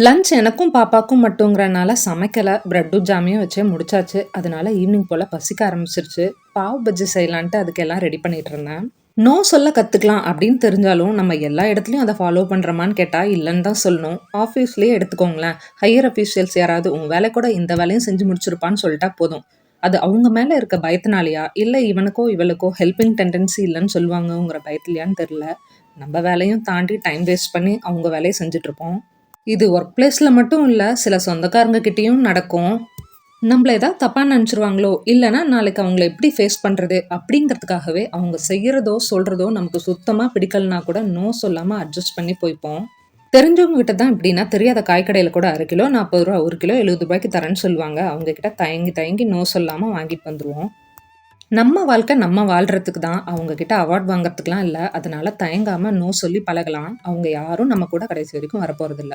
Lunch எனக்கும் பாப்பாக்கும் மட்டுங்கிறனால சமைக்கல. பிரெட்டும் ஜாமையும் வச்சே முடிச்சாச்சு. அதனால ஈவினிங் போல பசிக்க ஆரம்பிச்சிருச்சு. பாவ் பஜ்ஜி செய்யலான்ட்டு அதுக்கெல்லாம் ரெடி பண்ணிட்டு இருந்தேன். நோ சொல்ல கத்துக்கலாம் அப்படின்னு தெரிஞ்சாலும், நம்ம எல்லா இடத்துலயும் அத ஃபாலோ பண்றோமான்னு கேட்டா இல்லன்னு தான் சொல்லணும். ஆஃபீஸ்லயே எடுத்துக்கோங்களேன். ஹையர் அஃபீஷியல்ஸ் யாராவது உன் வேலை கூட இந்த வேலையும் செஞ்சு முடிச்சிருப்பான்னு சொல்லிட்டா போதும். அது அவங்க மேல இருக்க பயத்தினாலயா, இல்ல இவனுக்கோ இவளுக்கோ ஹெல்பிங் டெண்டன்சி இல்லன்னு சொல்லுவாங்கங்கிற பயத்திலயான்னு தெரியல. நம்ம வேலையும் தாண்டி டைம் வேஸ்ட் பண்ணி அவங்க வேலைய செஞ்சுட்டு இருப்போம். இது ஒர்க் பிளேஸ்ல மட்டும் இல்ல, சில சொந்தக்காரங்க கிட்டயும் நடக்கும். நம்மள ஏதாவது தப்பா நெனச்சுருவாங்களோ, இல்லன்னா நாளைக்கு அவங்கள எப்படி ஃபேஸ் பண்றது அப்படிங்கிறதுக்காகவே அவங்க செய்யறதோ, சொல்றதோ நமக்கு சுத்தமா பிடிக்கலனா கூட நோ சொல்லாம அட்ஜஸ்ட் பண்ணி போய்ப்போம். தெரிஞ்சவங்க கிட்ட தான் இப்படின்னா, தெரியாத காய் கடையில கூட 1/2 கிலோ ரூ. 40, 1 கிலோ ரூ. 70 தரேன்னு சொல்லுவாங்க. அவங்க கிட்ட தயங்கி தயங்கி நோ சொல்லாம வாங்கிட்டு வந்துருவோம். நம்ம வாழ்க்கை நம்ம வாழ்றதுக்கு தான். அவங்க கிட்ட அவார்ட் வாங்குறதுக்குலாம் இல்ல. அதனால தயங்காம நோ சொல்லி பழகலாம். அவங்க யாரும் நம்ம கூட கடைசி வரைக்கும் வரப்போறதில்ல.